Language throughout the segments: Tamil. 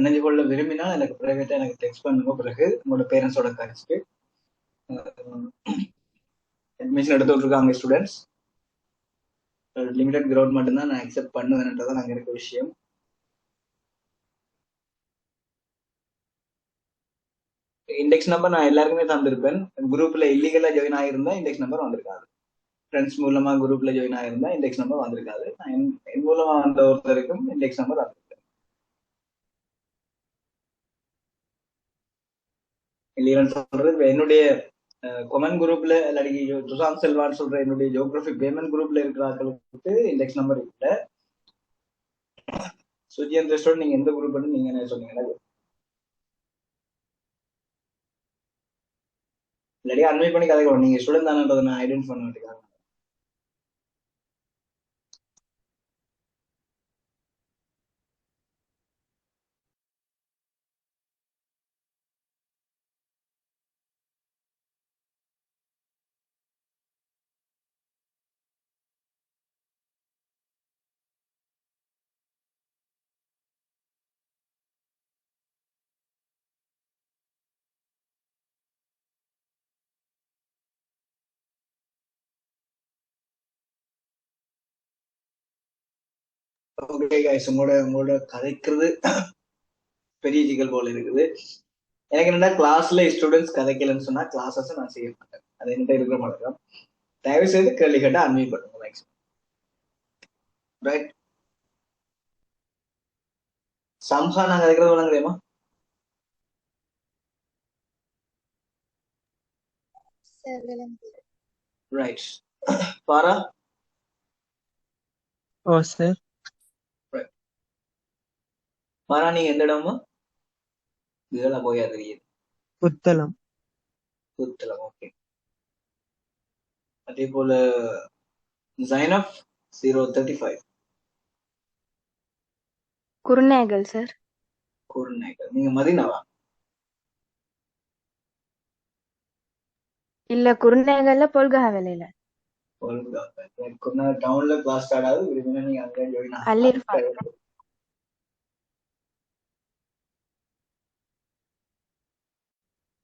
இணைஞ்சு கொள்ள விரும்பினா எனக்கு பிரைவேட்டா எனக்கு டெக்ஸ்ட் பண்ணுங்க. பிறகு உங்களோட பேரண்ட்ஸோட கழிச்சுட்டு அட்மிஷன் எடுத்துட்டு இருக்காங்க ஸ்டூடெண்ட்ஸ். லிமிடெட் கிரவுண்ட் மட்டும்தான் நான் அக்செப்ட் பண்ணுவேன்ன்றதான் நாங்க இருக்க விஷயம். இண்டெக்ஸ் நம்பர் நான் எல்லாருக்குமே தந்திருப்பேன். குரூப்ல இல்லீகலா ஜாயின் ஆகிருந்தா இண்டெக்ஸ் நம்பர் வந்திருக்காது. ஃப்ரெண்ட்ஸ் மூலமா குரூப்ல ஜாயின் ஆகிருந்தா இண்டெக்ஸ் நம்பர் வந்திருக்காது. என் மூலமா வந்த ஒருத்தருக்கும் இண்டெக்ஸ் நம்பர் வந்திருக்கு. இல்லைன்னு சொல்றது என்னுடைய கொமன் குரூப்ல இல்லாட்டி துஷாந்த் செல்வான்னு சொல்ற என்னுடைய ஜியோகிராபி பேமெண்ட் குரூப்ல இருக்கிறார்களுக்கு இண்டெக்ஸ் நம்பர் இல்லை. சுஜியந்திரஸ்டோட நீங்க எந்த குரூப் நீங்க என்ன சொன்னீங்கன்னா இல்லாட்டி அன்வைட் பண்ணி கதைக்கணும். நீங்க ஸ்டூடெண்ட் தானன்றதை நான் ஐடென்டி பண்ண வேண்டியது. ஓகே கைஸ், உங்களோட கதைக்கிறது பெரிய சிக்கல் போல இருக்குது. எனக்கு என்னன்னா கிளாஸ்ல ஸ்டூடெண்ட்ஸ் கதைக்கலன்னு சொன்னா கிளாஸஸ் நான் செய்ய மாட்டேன். அது என்கிட்ட இருக்கிற மாட்டேன். தயவு செய்து கேள்வி கேட்டா அன்வைட் பண்ணுங்க மேக்ஸிமம். ரைட், சம்ஹா நான் கதைக்கிறது வழங்குறேமா? ரைட், பாரா? ஓ சார். பாரா நீங்க எந்த இடமா? இதெல்லாம் போயா தெரியுது. புத்தளம். புத்தளம், ஓகே. அதே போல ஜைனப் 035. குருநேகல் சார். குருநேகல். நீங்க மதினாவா? இல்ல, குருநேகல்ல பொல்கஹாவலையில. டவுன்ல கிளாஸ் ஸ்டார்ட் ஆகுது. விரும்பினா நீங்க அங்க ஜாயின் அல்லிர்ஃபா. ஆகலாம்.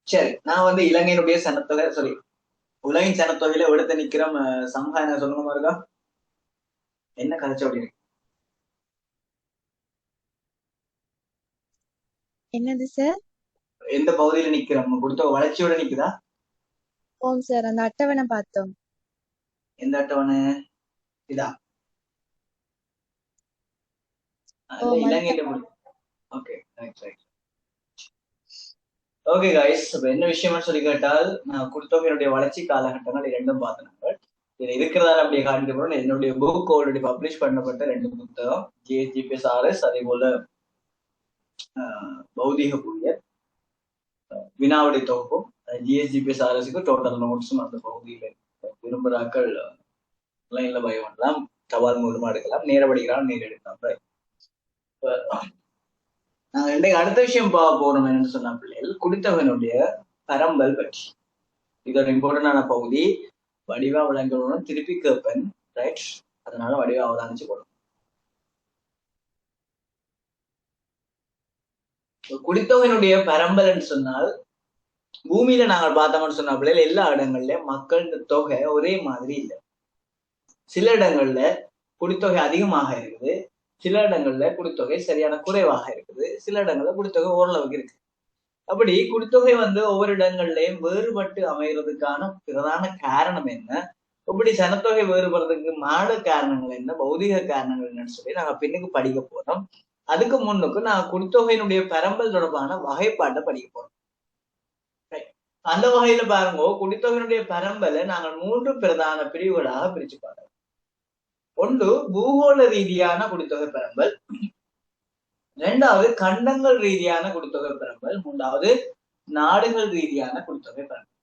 சரி, நான் வந்து இலங்கையினுடைய சனத்தொகை சாரி உலகின் சனத்தொகையில எடுத்து நிக்கிற சம்ஹா என்ன சொல்லுங்க மாதிரிதான் என்ன கதைச்ச அப்படின்னு. என்னது சார்? எந்த பகுதியில நிக்கிறோம்? கொடுத்த வளர்ச்சியோட நிக்குதா? ஓம் சார், அந்த அட்டவணை பார்த்தோம். எந்த அட்டவணை? இதா? இலங்கையில. ஓகே, ஓகே கைஸ், என்ன விஷயம்னு சொல்லி கேட்டால் நான் குடுத்தவங்களுடைய வளர்ச்சி காலகட்டங்கள் இரண்டும் பார்த்தேன். இதுல இருக்கிறதால அப்படியே காண்பிக்கப்படும். என்னுடைய புக் ஆல்ரெடி பப்ளிஷ் பண்ணப்பட்ட 2 புத்தகம், GSGPSRS, அதே போல பௌதிக புவியல் வினாவடி தொகுப்பும். GSGPSRSக்கு டோட்டல் நோட்ஸும் அந்த பகுதியில விரும்புகிறாக்கள் லைன்ல பய பண்ணலாம், தபால் மூலமா எடுக்கலாம், நேர படிக்கலாம், நேர எடுக்கலாம். நாங்க இன்றைக்கு அடுத்த விஷயம் பார்க்க போறோம் என்னன்னு சொன்ன பிள்ளைகள் குடித்தவனுடைய பரம்பல் பற்றி. இது ஒரு இம்பார்ட்டன்டான பகுதி. வடிவா விளங்கணும்னு திருப்பி கேட்பேன், ரைட்? அதனால வடிவா அவதானிச்சு போடும். குடித்தொகையினுடைய பரம்பல்னு சொன்னால் பூமியில நாங்கள் பார்த்தோம்னு சொன்ன பிள்ளைகள் எல்லா இடங்கள்லயும் மக்கள் தொகை ஒரே மாதிரி இல்லை. சில இடங்கள்ல குடித்தொகை அதிகமாக இருக்குது, சில இடங்கள்ல குடித்தொகை சரியான குறைவாக இருக்குது, சில இடங்கள்ல குடித்தொகை ஓரளவுக்கு இருக்கு. அப்படி குடித்தொகை வந்து ஒவ்வொரு இடங்கள்லயும் வேறுபட்டு அமைகிறதுக்கான பிரதான காரணம் என்ன, இப்படி சனத்தொகை வேறுபடுறதுக்கு மாட காரணங்கள் என்ன, பௌதிக காரணங்கள் என்னன்னு சொல்லி நாங்க பின்னுக்கு படிக்க போறோம். அதுக்கு முன்னுக்கு நான் குடித்தொகையினுடைய பரம்பல் தொடர்பான வகைப்பாட்டை படிக்க போறோம். அந்த வகையில பாருங்க, குடித்தொகையினுடைய பரம்பலை நாங்கள் 3 பிரதான பிரிவுகளாக பிரிச்சு பார்க்கிறோம். ஒன்று பூகோள ரீதியான குடித்தொகை பரம்பல், 2வது கண்டங்கள் ரீதியான குடித்தொகை பரம்பல், 3வது நாடுகள் ரீதியான குடித்தொகை பரம்பல்.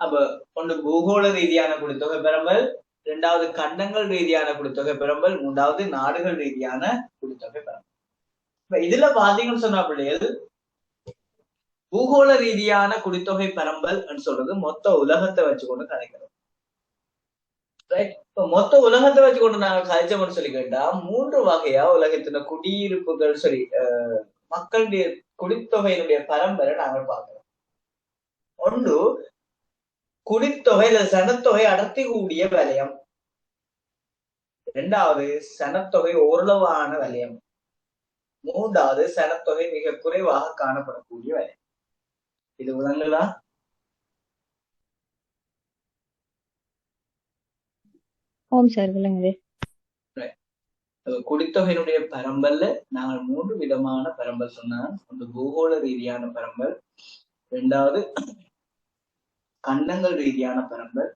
அப்ப ஒன்று பூகோள ரீதியான குடித்தொகை பரம்பல், 2வது கண்டங்கள் ரீதியான குடித்தொகை பரம்பல், 3வது நாடுகள் ரீதியான குடித்தொகை பரம்பல். இப்ப இதுல பாத்தீங்கன்னு சொன்னா பிள்ளைகள், பூகோள ரீதியான குடித்தொகை பரம்பல் சொல்றது மொத்த உலகத்தை வச்சுக்கொண்டு கதைக்கிறோம். ரைட். இப்ப மொத்த உலகத்தை வச்சு கொண்டு நாங்க கழிச்சோம்னு சொல்லி கேட்டா 3 வகையா உலகத்தின குடியிருப்புகள் சரி மக்களுடைய குடித்தொகையினுடைய பரம்பரை நாங்கள் பார்க்கிறோம். ஒன்று குடித்தொகை அல்லது சனத்தொகை அடர்த்தி கூடிய வலயம். இரண்டாவது சனத்தொகை ஓரளவான வலயம். மூன்றாவது சனத்தொகை மிக குறைவாக காணப்படக்கூடிய வலயம். இது விளங்குதா? ஓம் சார் விளங்குது. குடித்தொகையினுடைய பரம்பல்ல நாங்கள் 3 விதமான பரம்பல் சொன்னால், ஒன்று பூகோள ரீதியான பரம்பல், இரண்டாவது கண்டங்கள் ரீதியான பரம்பல்,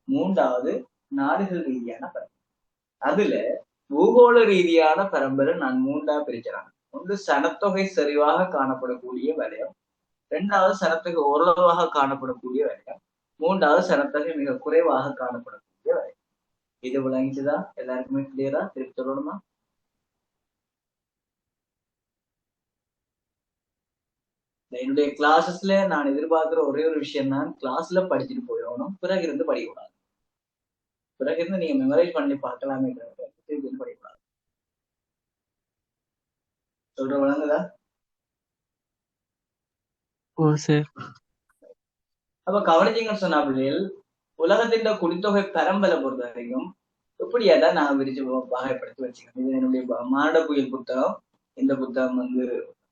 மூன்றாவது நாடுகள் ரீதியான பரம்பல். அதுல பூகோள ரீதியான பரம்பரை நான் 3ஆ பிரிக்கிறாங்க. ஒன்று சனத்தொகை சரிவாக காணப்படக்கூடிய வலயம், இரண்டாவது சனத்தொகை ஓரளவாக காணப்படக்கூடிய வலயம், மூன்றாவது சனத்தொகை மிக குறைவாக காணப்படக்கூடிய வலயம். இது விளங்கிச்சுதா? எல்லாருக்குமே கிளியரா? திருப்பி சொல்லணுமா? என்னுடைய கிளாஸஸ்ல நான் எதிர்பார்க்கிற ஒரே ஒரு விஷயம் தான், கிளாஸ்ல படிச்சுட்டு போயிடணும், பிறகு இருந்து படிக்கக்கூடாது. பிறகு இருந்து நீங்க மெமரைஸ் பண்ணி பார்க்கலாமே திருப்பி இருந்து படிக்கக்கூடாது. சொல்ற விளங்குதா? அப்ப கவனிச்சிங்கன்னு சொன்னா பிள்ளைகள், உலகத்தின் குடித்தொகை பரம்பலை பொறுத்த வரைக்கும் இப்படியாதான் நான் விரிச்சு வகைப்படுத்தி வச்சுக்கேன். இது என்னுடைய மானிட புயல் புத்தகம். இந்த புத்தகம்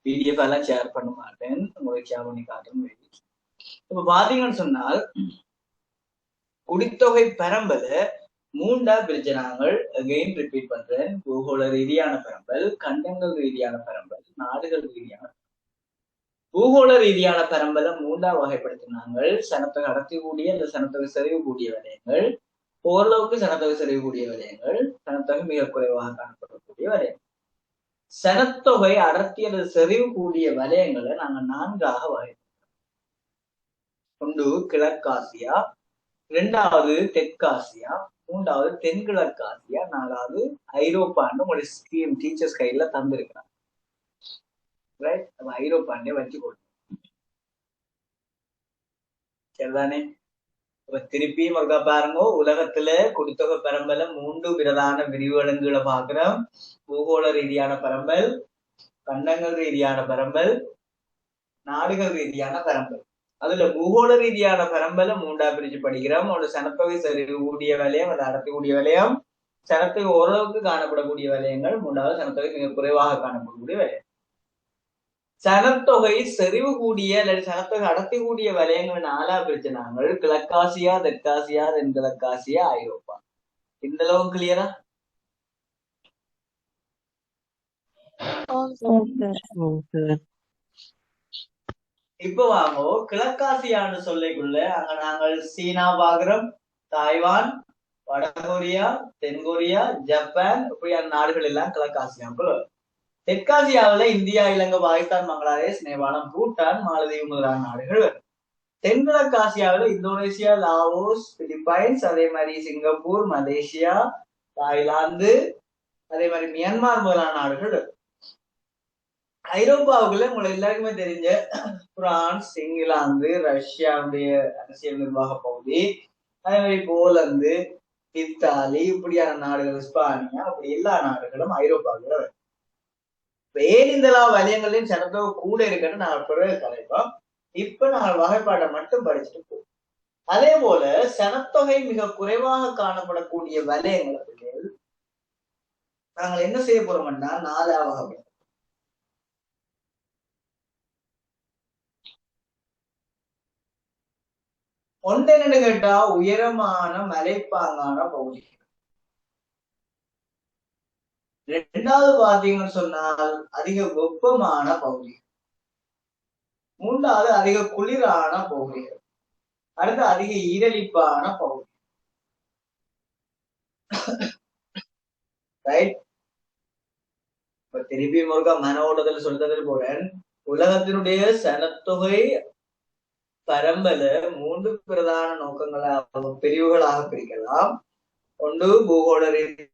PDF எல்லாம் ஷேர் பண்ண மாட்டேன், உங்களுக்கு ஷேர் பண்ணி காட்டுறேன். இப்ப பாத்தீங்கன்னு சொன்னால் குடித்தொகை பரம்பலை 3ஆ பிரிச்சு நாங்கள் அகைன் ரிப்பீட் பண்றேன். பூகோள ரீதியான பரம்பல், கண்டங்கள் ரீதியான பரம்பல், நாடுகள் ரீதியான. பூகோள ரீதியான பரம்பலை 3ஆ வகைப்படுத்தினாங்கள். சனத்தொகை அடர்த்திக்கூடிய அந்த சனத்தொகை செறிவு கூடிய வலயங்கள், ஓரளவுக்கு சனத்தொகை செறிவு கூடிய வலயங்கள், சனத்தொகை மிக குறைவாக காணப்படக்கூடிய வலயங்கள். சனத்தொகை அடர்த்தி அல்லது செறிவு கூடிய வலயங்களை நாங்க 4ஆக வகைப்படுத்தோம். ஒன்று கிழக்காசியா, இரண்டாவது தெற்காசியா, மூன்றாவது தென்கிழக்காசியா, நாலாவது ஐரோப்பான்னு உங்களுடைய ஸ்கீம் டீச்சர்ஸ் கையில தந்திருக்கிறாங்க. ரைட்? அப்ப ஐரோப்பாண்டே வச்சு கொடுத்தோம். சரிதானே? இப்ப திருப்பியும் ஒருக்கா பாருங்க, உலகத்துல குடித்தொகை பரம்பலை 3 பிரதான விரிவடங்குகளை பாக்குறோம். பூகோள ரீதியான பரம்பல், கண்டங்கள் ரீதியான பரம்பல், நாடுகள் ரீதியான பரம்பல். அதுல பூகோள ரீதியான பரம்பலை 3ஆ பிரிச்சு படிக்கிறோம். ஒரு சனத்தொகை செறிவு கூடிய வலயம், அது அடர்த்தக்கூடிய வலயம், சனத்தொகை ஓரளவுக்கு காணப்படக்கூடிய வலயங்கள், மூன்றாவது சனத்தொகை மிக குறைவாக காணப்படக்கூடிய வலயம். சனத்தொகை செறிவு கூடிய அல்லது சனத்தொகை அடர்த்தி கூடிய வலயங்கள் 4ஆ பிரிச்சு நாங்கள் கிழக்காசியா, தெற்காசியா, தென்கிழக்காசியா, ஐரோப்பா. இந்த அளவு கிளியரா? இப்ப வாங்கோ, கிழக்காசியான்னு சொல்லிக்குள்ள அங்க நாங்கள் சீனா பாக்குறோம், தாய்வான், வடகொரியா, தென்கொரியா, ஜப்பான், இப்படியான நாடுகள் எல்லாம் கிழக்காசியாவுக்குள்ள. தெற்காசியாவில இந்தியா, இலங்கை, பாகிஸ்தான், பங்களாதேஷ், நேபாளம், பூட்டான், மாலத்தீவு முதலான நாடுகள். தென்கிழக்காசியாவில இந்தோனேசியா, லாவோஸ், பிலிப்பைன்ஸ், அதே மாதிரி சிங்கப்பூர், மலேசியா, தாய்லாந்து, அதே மாதிரி மியான்மர் முதலான நாடுகள். ஐரோப்பாவுக்குள்ள உங்களுக்கு எல்லாருக்குமே தெரிஞ்ச பிரான்ஸ், இங்கிலாந்து, ரஷ்யாவுடைய அரசியல் நிர்வாக பகுதி, அதே மாதிரி போலந்து, இத்தாலி, இப்படியான நாடுகள், ஸ்பானியா, அப்படி எல்லா நாடுகளும் ஐரோப்பாவுக்குள்ள. ஏன் இந்த வலயங்களையும் சனத்தொகை கூட இருக்குன்னு நாங்கள் பிறகு கலைப்போம். இப்ப நாங்கள் வகைப்பாட்டை மட்டும் படிச்சுட்டு போவோம். அதே போல சனத்தொகை மிக குறைவாக காணப்படக்கூடிய வலயங்களை நாங்கள் என்ன செய்ய போறோம்னா 4ஆ வகைப்படுத்தோம். ஒன்று என்னன்னு கேட்டா உயரமான மலைப்பாங்கான பகுதி. இரண்டாவது பாத்தீங்கன்னு சொன்னால் அதிக வெப்பமான பகுதி. மூன்றாவது அதிக குளிரான பகுதிகள். அடுத்து அதிக ஈரலிப்பான பகுதி. ரைட்? இப்ப திருப்பி முருகா மன ஓட்டத்தில் சொல்றது போறேன். உலகத்தினுடைய சனத்தொகை பரம்பலை 3 பிரதான நோக்கங்களாக பிரிவுகளாக பிரிக்கலாம். ஒன்று பூகோள ரீதியான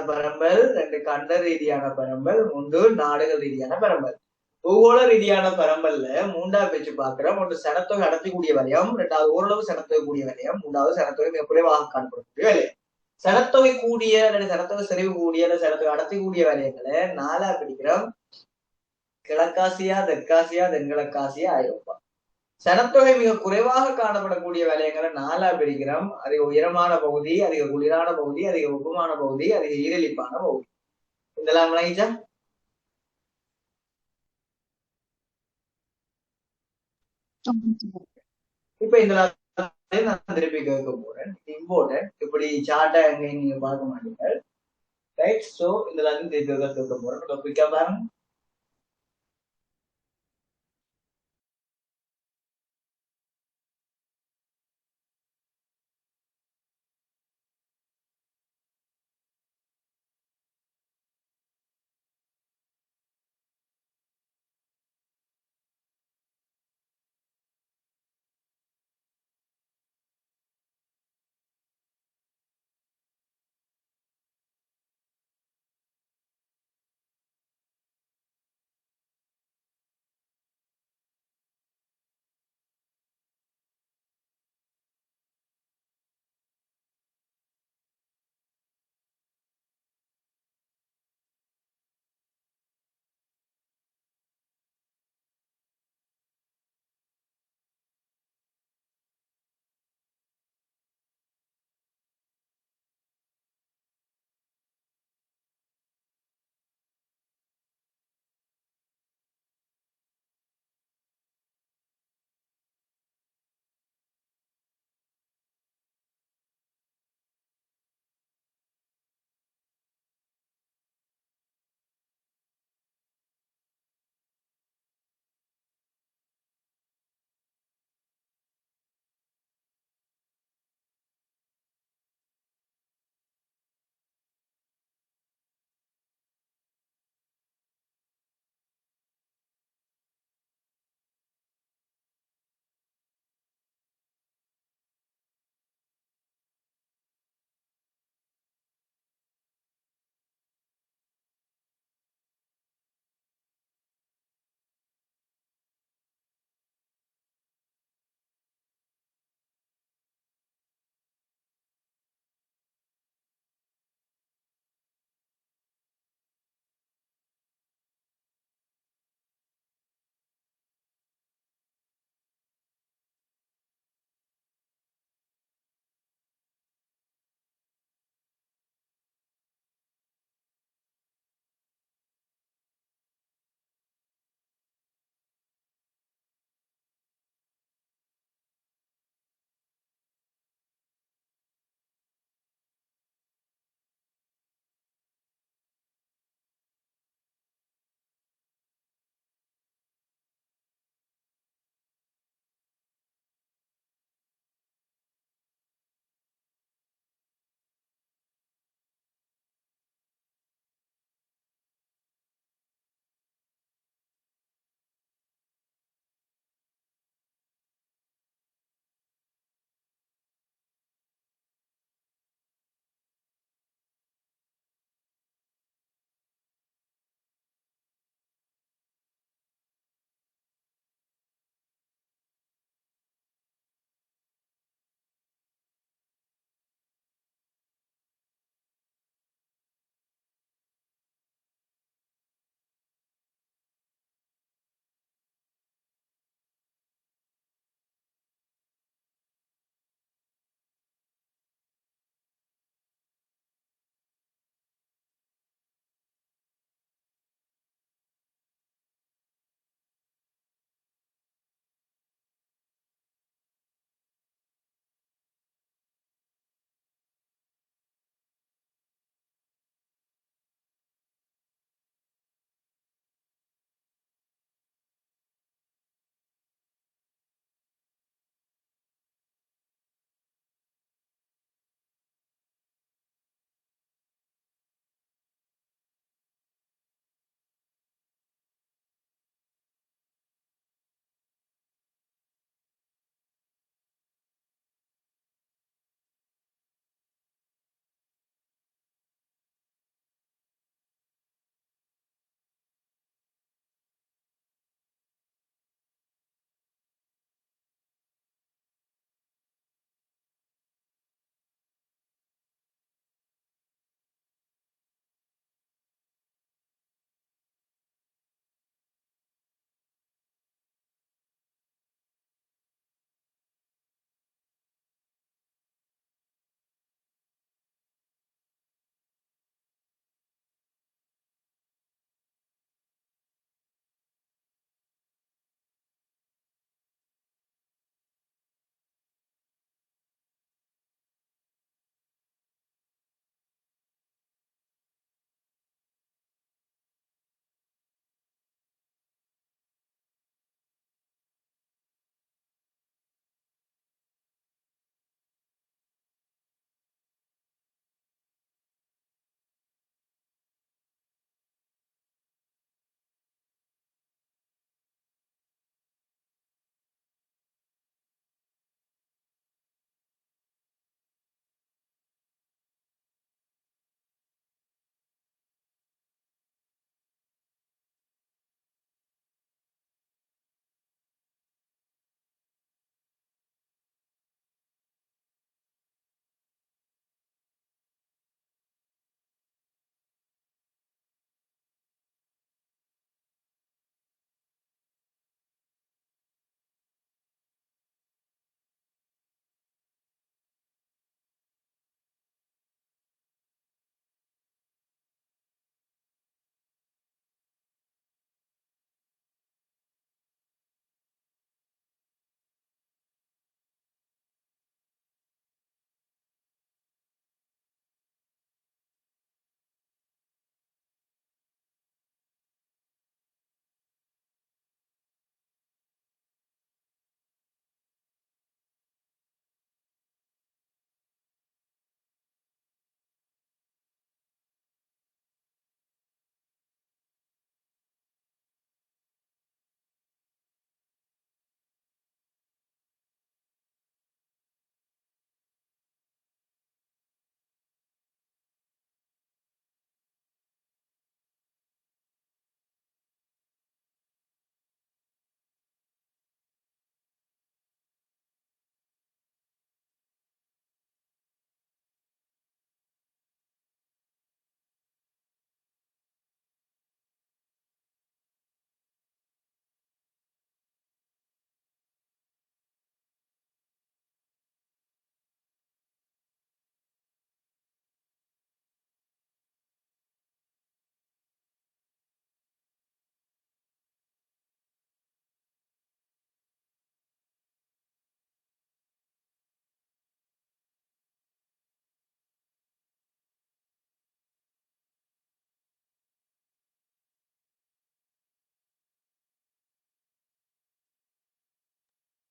பரம்பல், 2 கண்ட ரீதியான பரம்பல், 3 நாடுகள் ரீதியான பரம்பல். பூகோள ரீதியான பரம்பல்ல மூன்றாவது பேச்சு பார்க்கிறோம். ஒன்று சனத்தொகை அடர்த்திக்கூடிய வலயம், இரண்டாவது ஓரளவு சனத்தொகை கூடிய வலயம், மூன்றாவது சனத்தொகை மிக குறைவாக காணப்படக்கூடிய வலயம். சனத்தொகை கூடிய அல்லது சனத்தொகை செறிவு கூடிய அல்லது சனத்தொகை அடர்த்தி கூடிய வலயங்களை நாலா பிடிக்கிறோம். கிழக்காசியா, தெற்காசியா, தென்கிழக்காசியா, ஐரோப்பா. சனத்தொகை மிக குறைவாக காணப்படக்கூடிய வலயங்களை நாலா பிரிக்கிறோம். அதிக உயரமான பகுதி, அதிக குளிரான பகுதி, அதிக வெப்பமான பகுதி, அதிக ஈரலிப்பான பகுதி. இதெல்லாம் விளங்கிச்சா? இப்ப இந்த நான் திருப்பி கேட்க போறேன். இம்பார்ட்டன்ட். இப்படி சார்ட்டா எங்க நீங்க பார்க்க மாட்டீங்க. ரைட்? சோ இந்த திருப்பி கேட்க போறேன். டாபிக்கா பாருங்க.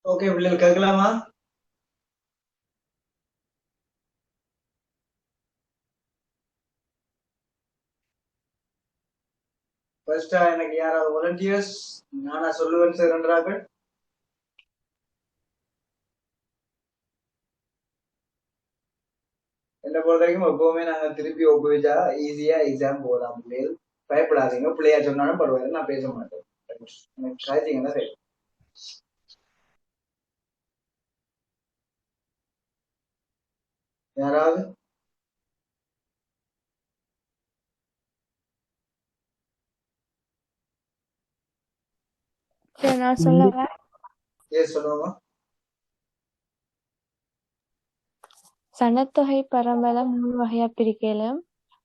ஓகே பிள்ளைகள் கேட்கலாமா? ஃபர்ஸ்டா எனக்கு யாராவது வாலண்டியர்ஸ் நானா சொல்லுவேன் சார் என்றார்கள். என்ன பொறுத்த வரைக்கும் எப்பவுமே நாங்க திருப்பி ஒப்புவிச்சா ஈஸியா எக்ஸாம் போகலாம் பிள்ளைகள். பயப்படாதீங்க, பிள்ளையா சொன்னாலும் பரவாயில்ல, நான் பேச மாட்டேன். எனக்கு காய்ச்சிங்கன்னா சரி. யாராவது சரி நான் சொல்லவா? சொல்லுவாங்க? சனத்தொகை பரம்பலை 3 வகையா பிரிக்கலாம்.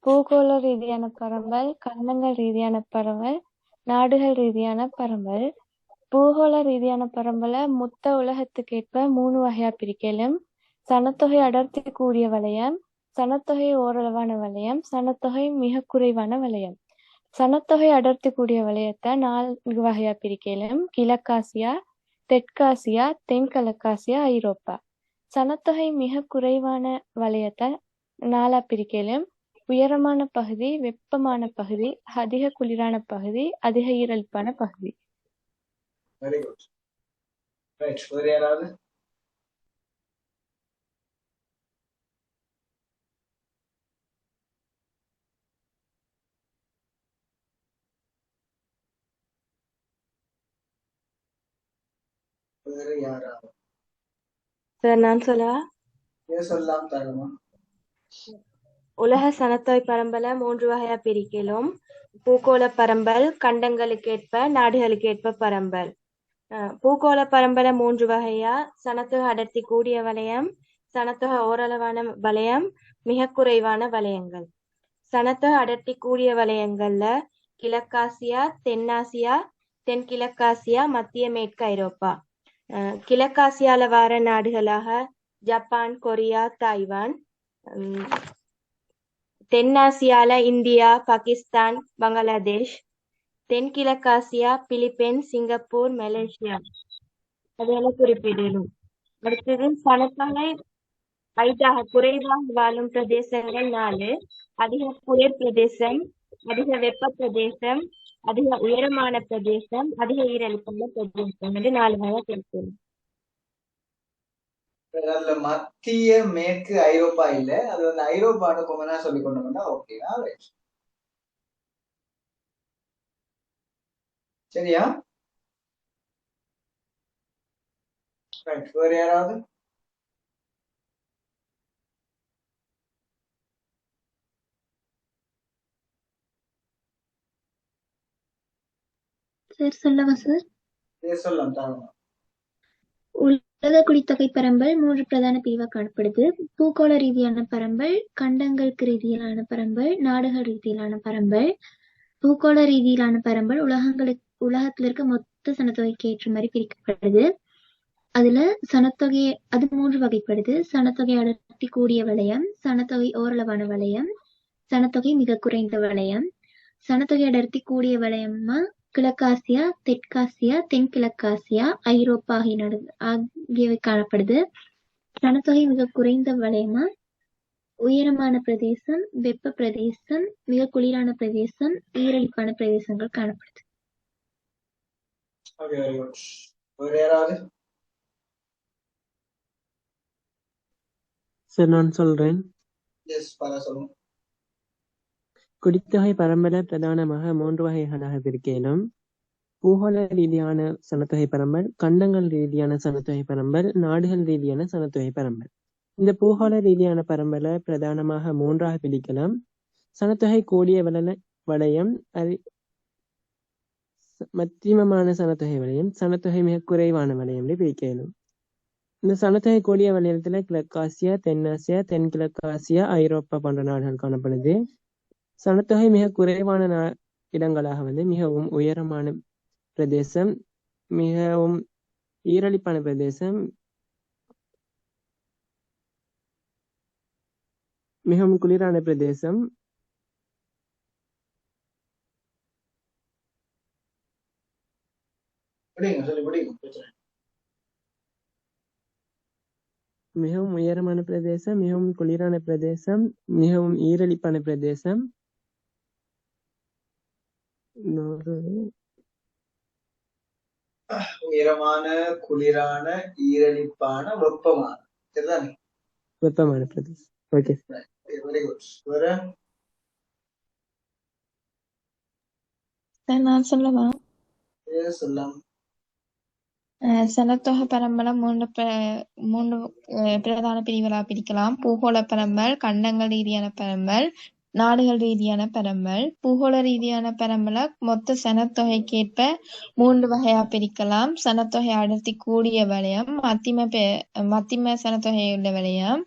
பூகோள ரீதியான பரம்பல், கண்டங்கள் ரீதியான பரம்பல், நாடுகள் ரீதியான பரம்பல். பூகோள ரீதியான பரம்பலை மொத்த உலகத்துக்கேற்ப 3 வகையா பிரிக்கலாம். சனத்தொகை அடர்த்தி கூடிய வலயம், சனத்தொகை ஓரளவான வலயம், சனத்தொகை மிக குறைவான வலயம். சனத்தொகை அடர்த்தி கூடிய வலயத்தை 4 வகையா பிரிக்கலாம். கிழக்காசியா, தெற்காசியா, தென்கிழக்காசியா, ஐரோப்பா. சனத்தொகை மிக குறைவான வலயத்தை 4ஆ பிரிக்கலாம். உயரமான பகுதி, வெப்பமான பகுதி, அதிக குளிரான பகுதி, அதிக ஈரலிப்பான பகுதி. Very good. ரைட். வேற யாராவது? வேற யாராவது? சார் நான் சொல்லவா? சொல்லலாம் தரமா? உலக சனத்தொகை பரம்பலை 3 வகையா பிரிக்கலாம். பூகோள பரம்பல், கண்டங்களுக்கேற்ப, நாடுகளுக்கேற்ப பரம்பல். பூகோள பரம்பலை 3 வகையா: சனத்தொகை அடர்த்தி கூடிய வலயம், சனத்தொகை ஓரளவான வலயம், மிக குறைவான வலயங்கள். சனத்தொகை அடர்த்தி கூடிய வலயங்கள்ல கிழக்காசியா, தென்னாசியா, தென்கிழக்காசியா, மத்திய மேற்கு ஐரோப்பா. கிழக்காசியால வார நாடுகளாக ஜப்பான், கொரியா, தாய்வான். தென்னாசியால இந்தியா, பாகிஸ்தான், பங்களாதேஷ். தென்கிழக்காசியா பிலிப்பைன்ஸ், சிங்கப்பூர், மலேசியா. அதெல்லாம் குறிப்பிடணும். அடுத்தது சனத்தொகை குறைவாக வாழும் பிரதேசங்கள் 4: அதிக குளிர் பிரதேசம், அதிக வெப்ப பிரதேசம், அதிக உயரமான பிரதேசம், அதிக ஈரலிப்பான பிரதேசம் என்று 4 வகை பிரிக்கலாம். அதுல மத்திய மேற்கு ஐரோப்பா இல்ல, அது வந்து ஐரோப்பான்னு கொமனா சொல்லி கொண்டோம்னா ஓகேனா? ரைட். சரியா? ரைட். வேற யாராவது? சார் சொல்லவா சார்? சொல்லலாம் தரமா? உலக குடித்தொகை பரம்பல் 3 பிரதான பிரிவா காணப்படுது. பூகோள ரீதியான பரம்பல், கண்டங்களுக்கு ரீதியிலான பரம்பல், நாடுகள் ரீதியிலான பரம்பல். பூகோள ரீதியிலான பரம்பல் உலகத்துல இருக்க மொத்த சனத்தொகைக்கு ஏற்ற மாதிரி பிரிக்கப்படுது. அதுல சனத்தொகையை அது 3 வகைப்படுது: சனத்தொகை அடர்த்தி கூடிய வலயம், சனத்தொகை ஓரளவான வலயம், சனத்தொகை மிக குறைந்த வலயம். சனத்தொகை அடர்த்தி கூடிய வலயமா கிழக்காசியா, தெற்காசியா, தென்கிழக்காசியா, ஐரோப்பா ஆகியவை காணப்படுது. சனத்தொகை மிக குறைந்த வலயமா உயரமான பிரதேசம், வெப்ப பிரதேசம், மிக குளிரான பிரதேசம், ஈரலிப்பான பிரதேசங்கள் காணப்படுது. Okay, very good. வேற யாராவது? சார் நான் சொல்றேன். சொல்லுங்க. குடித்தொகை பரம்பலை பிரதானமாக 3 வகைகளாக பிரிக்கலாம். பூகோள ரீதியான சனத்தொகை பரம்பல், கண்டங்கள் ரீதியான சனத்தொகை பரம்பல், நாடுகள் ரீதியான சனத்தொகை பரம்பல். இந்த பூகோள ரீதியான பரம்பலை பிரதானமாக 3ஆக பிரிக்கலாம். சனத்தொகை கூடிய வலயம், மத்தியமமான சனத்தொகை வலயம், சனத்தொகை மிக குறைவான வலயம் பிரிக்கலாம். இந்த சனத்தொகை கூடிய வலயத்துல கிழக்காசியா, தென்னாசியா, தென்கிழக்காசியா, ஐரோப்பா போன்ற நாடுகள் காணப்படுது. சனத்தொகை மிக குறைவான இடங்களாக மிகவும் உயரமான பிரதேசம், மிகவும் ஈரலிப்பான பிரதேசம், மிகவும் குளிரான பிரதேசம், மிகவும் உயரமான பிரதேசம், மிகவும் குளிரான பிரதேசம், மிகவும் ஈரலிப்பான பிரதேசம். இன்னொரு உயரமான, குளிரான, ஈரலிப்பான, வெப்பமான. சரிதானே? வெப்பமான பிரதேசம். ஓகே. Very good. வேற நான் சொல்லவா? சொல்லலாம். சனத்தொகை பரம்பலை மூன்று பிரதான பிரிவுகளாக பிரிக்கலாம். பூகோள பரம்பல், கண்டங்கள் ரீதியான பரம்பல், நாடுகள் ரீதியான பரம்பல். பூகோள ரீதியான பரம்பலை மொத்த சனத்தொகைக்கேற்ப 3 வகையா பிரிக்கலாம். சனத்தொகை அடர்த்தி கூடிய வலயம், மத்திம சனத்தொகையுள்ள வலயம்,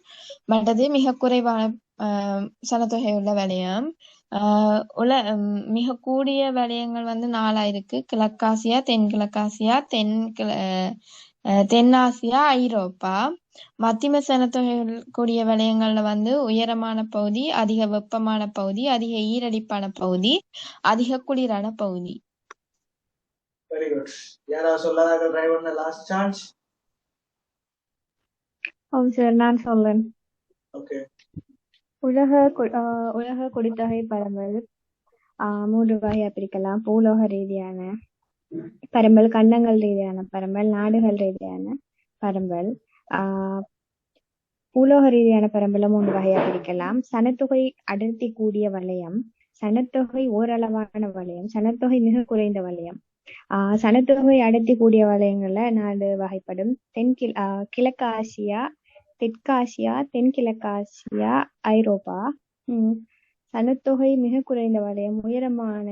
மற்றது மிக குறைவான சனத்தொகையுள்ள வலயம். மிக கூடிய வலயங்கள் 4 இருக்கு. கிழக்காசியா, தென்கிழக்காசியா, தென்னாசியா, ஐரோப்பா. மத்திம சனத்தொகை கூடிய வலயங்கள்ல உயரமான பகுதி, அதிக வெப்பமான பகுதி, அதிக ஈரடிப்பான பகுதி, அதிக குளிரான பகுதி. Very good. யாராவது சொல்லாத ட்ரை பண்ண லாஸ்ட் சான்ஸ். சார் நான் சொல்றேன். ஓகே. உலக குடித்தொகை பரம்பல் 3 வகையா பிரிக்கலாம். பூலோக ரீதியான பரம்பல், கண்டங்கள் ரீதியான பரம்பல், நாடுகள் ரீதியான பரம்பல். பூலோக ரீதியான பரம்பல 3 வகையா பிரிக்கலாம். சனத்தொகை அடர்த்தி கூடிய வலயம், சனத்தொகை ஓரளவான வலயம், சனத்தொகை மிக குறைந்த வலயம். சனத்தொகை அடர்த்தி கூடிய வலயங்கள்ல 4 வகைப்படும். கிழக்கு ஆசியா, தெற்காசியா, தென்கிழக்காசியா, ஐரோப்பா. சனத்தொகை மிக குறைந்த வலயம், உயரமான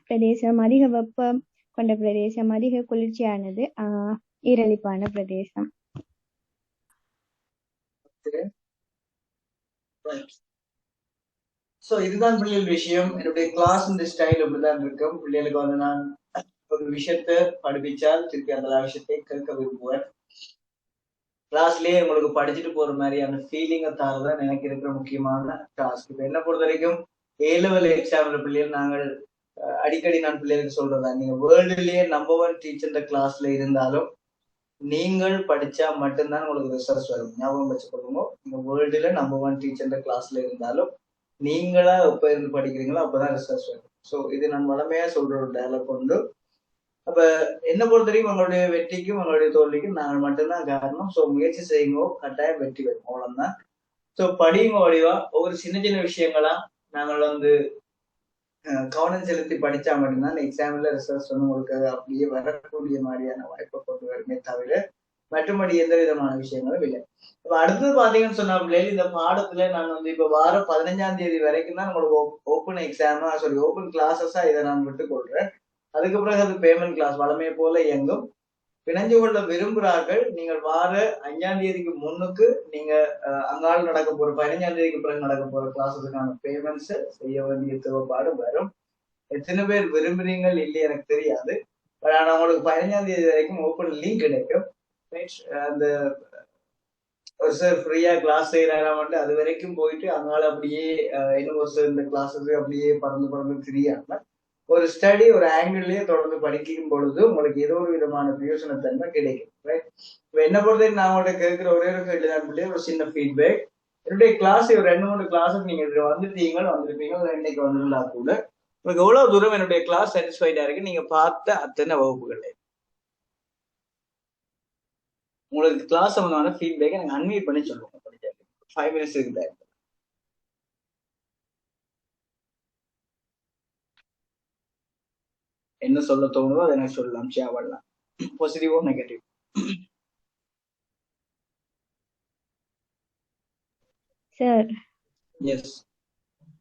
பிரதேசம், அதிக வெப்பம் கொண்ட பிரதேசம், அதிக குளிர்ச்சியானது, ஈரலிப்பான பிரதேசம். சோ இதுதான் பிள்ளைகள் விஷயம். என்னுடைய கிளாஸ் இந்த ஸ்டைல் இப்படிதான் இருக்கும். பிள்ளைகளுக்கு நான் ஒரு விஷயத்த படிப்பிச்சால் திருப்பி அந்த விஷயத்தை கேட்க விரும்புவேன். கிளாஸ்லயே உங்களுக்கு படிச்சுட்டு போற மாதிரியான ஃபீலிங்கை தாரதான் எனக்கு இருக்கிற முக்கியமான டாஸ்க். இப்ப என்ன பொறுத்த வரைக்கும் A-level எக்ஸாம்ல பிள்ளைகள் நாங்கள் அடிக்கடி நான் பிள்ளைகளுக்கு சொல்றதா, நீங்க வேர்ல்டுலயே நம்பர் 1 டீச்சர் கிளாஸ்ல இருந்தாலும் நீங்கள் படிச்சா மட்டும்தான் உங்களுக்கு ரிசல்ட்ஸ் வரும். ஞாபகம் வச்சுக்கொள்ளுங்க. நீங்க வேர்ல்டுல நம்பர் 1 டீச்சர் கிளாஸ்ல இருந்தாலும் நீங்களா எப்ப இருந்து படிக்கிறீங்களோ அப்பதான் ரிசல்ட்ஸ் வரும். ஸோ இது நான் வளமையா சொல்ற ஒரு டயலாக் உண்டு. அப்ப என்ன பொறுத்த வரைக்கும் உங்களுடைய வெற்றிக்கும் உங்களுடைய தோல்விக்கும் நாங்கள் மட்டும்தான் காரணம். ஸோ முயற்சி செய்யுங்க, கட்டாயம் வெற்றி பெறும். அவ்வளவுதான். ஸோ படியுங்க வடிவா. ஒவ்வொரு சின்ன சின்ன விஷயங்களா நாங்கள் கவனம் செலுத்தி படிச்சா மட்டும்தான் எக்ஸாம்ல ரிசல்ட்ஸ் உங்களுக்கு அப்படியே வரக்கூடிய மாதிரியான வாய்ப்பை கொண்டு வருமே தவிர மற்றபடி எந்த விதமான விஷயங்களும் இல்லை. இப்ப அடுத்தது பாத்தீங்கன்னு சொன்னா பிள்ளைகள் இந்த பாடத்துல நான் இப்ப வாரம் 15ஆம் தேதி வரைக்கும் தான் நம்மளுக்கு ஓப்பன் எக்ஸாமா ஓப்பன் கிளாஸஸா இதை நான் விட்டு கொள்றேன். அதுக்கு பிறகு அது பேமெண்ட் கிளாஸ் வளமையை போல இயங்கும். பிணைஞ்சு கொள்ள விரும்புகிறார்கள் நீங்கள் வார 5ஆம் தேதிக்கு முன்னுக்கு நீங்க அங்கால நடக்க போற 15ஆம் தேதிக்கு பிறகு நடக்க போற கிளாஸஸுக்கான பேமெண்ட்ஸ் செய்ய வேண்டிய தேவைப்பாடு வரும். எத்தனை பேர் விரும்புறீங்க இல்லை எனக்கு தெரியாது. பட் ஆனா உங்களுக்கு 15ஆம் தேதி வரைக்கும் ஓப்பன் லிங்க் கிடைக்கும். அந்த ஒரு சார் ஃப்ரீயா கிளாஸ் செய்யறாங்க, அது வரைக்கும் போயிட்டு அங்கால அப்படியே இன்னும் ஒரு சார் இந்த கிளாஸஸ் அப்படியே பறந்து தெரியாம ஒரு ஸ்டடி ஒரு ஆங்கிள்லயே தொடர்ந்து படிக்கும் பொழுது உங்களுக்கு ஏதோ ஒரு விதமான பிரயோஜனத்தன்மை கிடைக்கும். ரைட். இப்ப என்ன பொறுத்த நான் உங்கள்கிட்ட கேட்கிற ஒரே ஒரு கேள்வி, ஒரு சின்ன ஃபீட்பேக். என்னுடைய கிளாஸ் ஒரு 2-3 கிளாஸஸ் நீங்க வந்திருப்பீங்க, இன்னைக்கு வந்துடலா கூட உங்களுக்கு எவ்வளவு தூரம் என்னுடைய கிளாஸ் சாட்டிஸ்ஃபைடா இருக்கு நீங்க பார்த்த அத்தனை வகுப்புகள். உங்களுக்கு கிளாஸ் சம்பந்தமான ஃபீட்பேக் எனக்கு அன்மியூட் பண்ணி சொல்லுங்க. 5 minutes இருக்கு. என்ன சொல்ல தோணுதோ அதை எனக்கு சொல்லலாம், ஷேர் பண்ணலாம். பாசிட்டிவோ நெகட்டிவ். சார், எஸ்,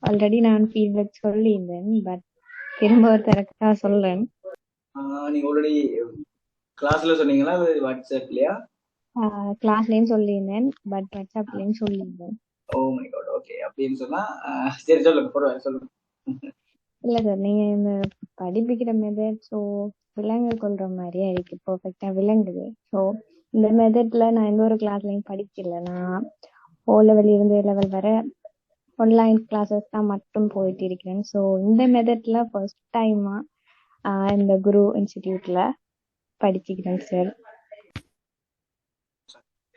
ஆல்ரெடி நான் ஃபீட்பேக் சொல்லியிருந்தேன், பட் திரும்ப ஒரு தரக்கா சொல்றேன். நீங்க ஆல்ரெடி கிளாஸ்ல சொன்னீங்களா வாட்ஸ்அப்லயா? கிளாஸ்லயும் சொல்லியிருந்தேன், பட் வாட்ஸ்அப்லயும் சொல்லியிருந்தேன். Oh my God. ஓகே, அப்படின்னு சொன்னா சரி சொல்லுங்க, பரவாயில்ல சொல்லுங்க. இல்ல சார், நீங்க இந்த படிப்பிக்கிற மெத்தட் ஸோ விலங்கு கொள்ற மாதிரியே இருக்கு, பெர்ஃபெக்டா விளங்குது. ஸோ இந்த மெத்தட்ல நான் எந்த ஒரு கிளாஸ்லயும் படிக்கல. நான் O-level இருந்து A-level வரை ஆன்லைன் கிளாஸஸ் தான் மட்டும் போயிட்டு இருக்கிறேன். ஸோ இந்த மெத்தட்ல ஃபர்ஸ்ட் டைமா இந்த குரு இன்ஸ்டிடியூட்ல படிச்சுக்கிறேன் sir.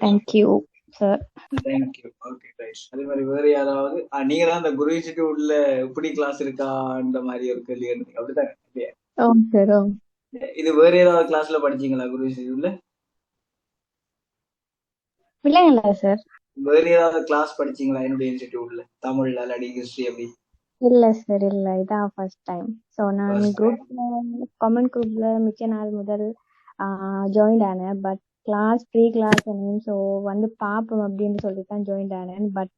Thank you. Sir. Thank you. Okay right. அதே மாதிரி வேற யாராவது நீங்க தான் அந்த குரு இன்ஸ்டிடியூட்ல இப்படி கிளாஸ் இருக்கான்ற மாதிரி ஒரு கேள்வி கேட்டீங்க அப்படித்தானே இல்லையா? ஓம் சார். ஓம். இது வேற ஏதாவது கிளாஸ்ல படிச்சீங்களா குரு இன்ஸ்டிடியூட்ல? இல்லைங்களா சார்? வேற ஏதாவது கிளாஸ் படிச்சீங்களா என்னுடைய இன்ஸ்டிடியூட்ல தமிழ்ல இல்லாட்டி ஹிஸ்டரி அப்படி? இல்ல சார், இல்ல. இதான் ஃபர்ஸ்ட் டைம். ஸோ நான் First time. குரூப்ல கமெண்ட் குரூப்ல மிக்க நாள் முதல் ஜாயின் ஆனேன். But class free class so வந்து பார்ப்போம் அப்படின்னு சொல்லி தான் ஜாயின் ஆனேன். பட்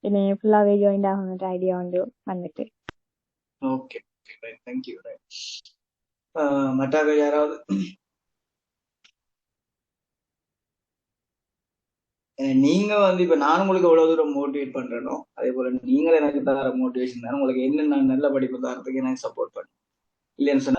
என்னை ஃபுல்லாவே ஜாயின் ஆகணுன்ற ஐடியா வந்து வந்துட்டு. Okay right. Thank you right. மற்றாக யாராவது? நீங்க வந்து இப்ப நான் உங்களுக்கு எவ்வளவு தூரம் மோட்டிவேட் பண்றேனோ அதே போல நீங்களும் எனக்கு தர மோட்டிவேஷன் தான் உங்களுக்கு என்ன நல்ல படிப்பு தரத்துக்கு எனக்கு சப்போர்ட் பண்ணுங்க. இல்லைன்னு சொன்னா